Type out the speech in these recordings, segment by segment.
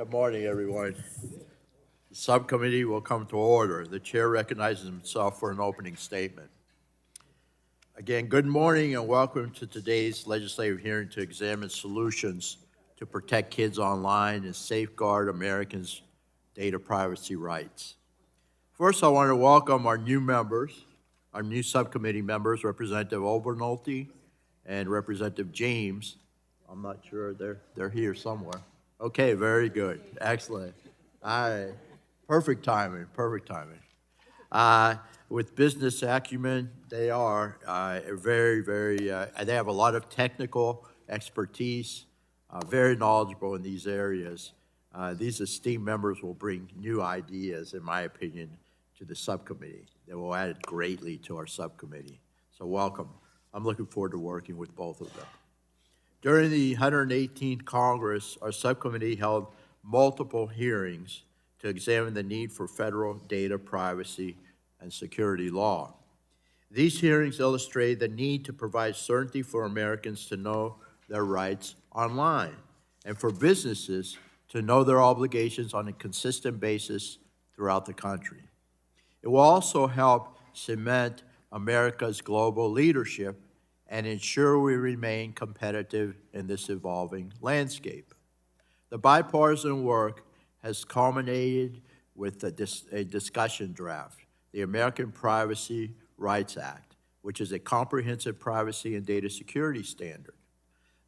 Good morning, everyone. The subcommittee will come to order. The chair recognizes himself for an opening statement. Again, good morning and welcome to today's legislative hearing to examine solutions to protect kids online and safeguard Americans' data privacy rights. First, I want to welcome our new members, our new subcommittee members, Representative Obernolte and Representative James. I'm not sure they're here somewhere. Okay, very good. Excellent. All right. Perfect timing, perfect timing. With business acumen, they are they have a lot of technical expertise, very knowledgeable in these areas. These esteemed members will bring new ideas, in my opinion, to the subcommittee that will add greatly to our subcommittee. So welcome. I'm looking forward to working with both of them. During the 118th Congress, our subcommittee held multiple hearings to examine the need for federal data privacy and security law. These hearings illustrate the need to provide certainty for Americans to know their rights online and for businesses to know their obligations on a consistent basis throughout the country. It will also help cement America's global leadership and ensure we remain competitive in this evolving landscape. The bipartisan work has culminated with a discussion draft, the American Privacy Rights Act, which is a comprehensive privacy and data security standard.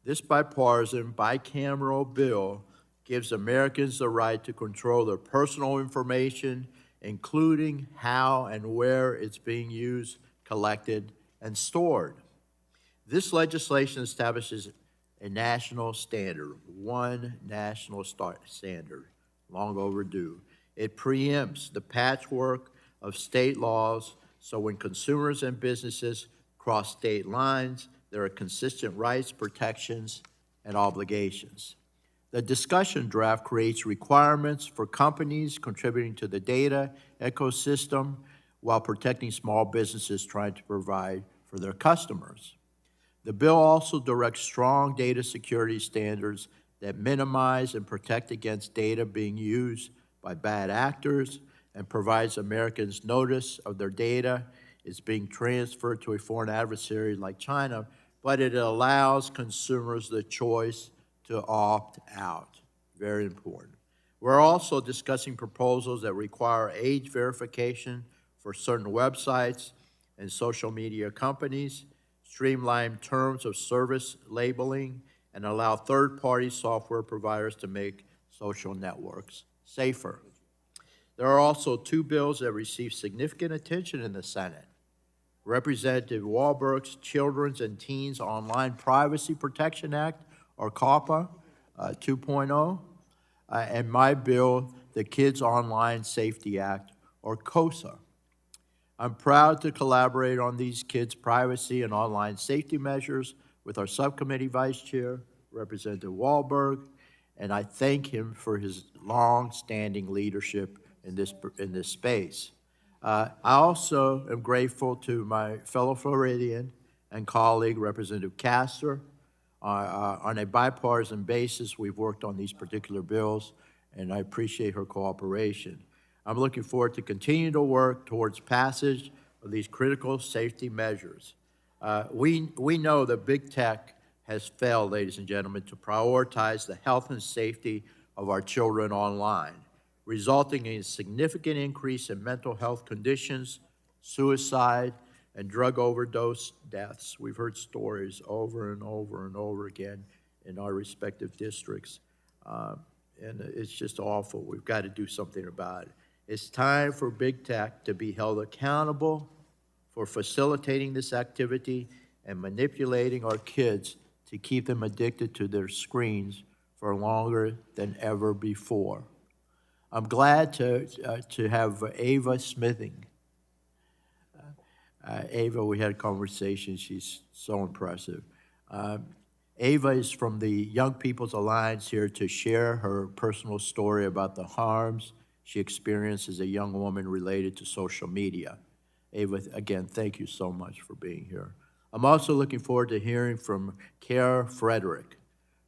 This bipartisan, bicameral bill gives Americans the right to control their personal information, including how and where it's being used, collected, and stored. This legislation establishes a national standard, one national standard, long overdue. It preempts the patchwork of state laws, so when consumers and businesses cross state lines, there are consistent rights, protections, and obligations. The discussion draft creates requirements for companies contributing to the data ecosystem while protecting small businesses trying to provide for their customers. The bill also directs strong data security standards that minimize and protect against data being used by bad actors and provides Americans notice of their data is being transferred to a foreign adversary like China, but it allows consumers the choice to opt out. Very important. We're also discussing proposals that require age verification for certain websites and social media companies, streamline terms of service labeling, and allow third-party software providers to make social networks safer. There are also two bills that receive significant attention in the Senate. Representative Walberg's Children's and Teens Online Privacy Protection Act, or COPPA 2.0, and my bill, the Kids Online Safety Act, or KOSA. I'm proud to collaborate on these kids' privacy and online safety measures with our subcommittee vice chair, Representative Walberg, and I thank him for his long-standing leadership in this space. I also am grateful to my fellow Floridian and colleague, Representative Castor. On a bipartisan basis, we've worked on these particular bills, and I appreciate her cooperation. I'm looking forward to continue to work towards passage of these critical safety measures. We know that big tech has failed, ladies and gentlemen, to prioritize the health and safety of our children online, resulting in a significant increase in mental health conditions, suicide, and drug overdose deaths. We've heard stories over and over and over again in our respective districts, and it's just awful. We've got to do something about it. It's time for big tech to be held accountable for facilitating this activity and manipulating our kids to keep them addicted to their screens for longer than ever before. I'm glad to have Ava Smithing. Ava, we had a conversation. She's so impressive. Ava is from the Young People's Alliance here to share her personal story about the harms she experienced as a young woman related to social media. Ava, again, thank you so much for being here. I'm also looking forward to hearing from Kara Frederick,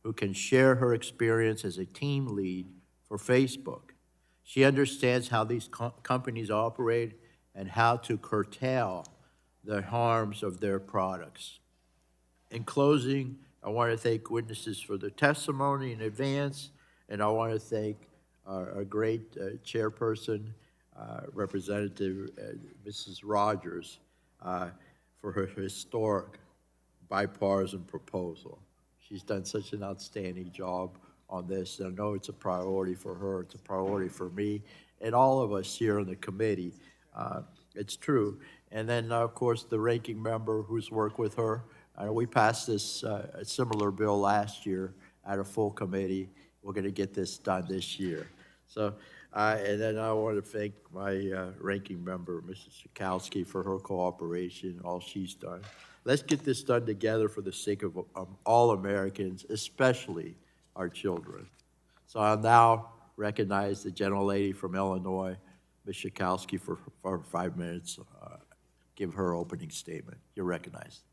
who can share her experience as a team lead for Facebook. She understands how these companies operate and how to curtail the harms of their products. In closing, I want to thank witnesses for their testimony in advance, and I want to thank our great chairperson, Representative Mrs. Rogers, for her historic bipartisan proposal. She's done such an outstanding job on this. I know it's a priority for her, it's a priority for me, and all of us here on the committee. It's true. And then, of course, the ranking member who's worked with her. We passed this a similar bill last year at a full committee. We're going to get this done this year. So, and then I want to thank my ranking member, Mrs. Schakowsky, for her cooperation, all she's done. Let's get this done together for the sake of all Americans, especially our children. So I'll now recognize the gentlelady from Illinois, Ms. Schakowsky, for 5 minutes. Give her opening statement. You're recognized.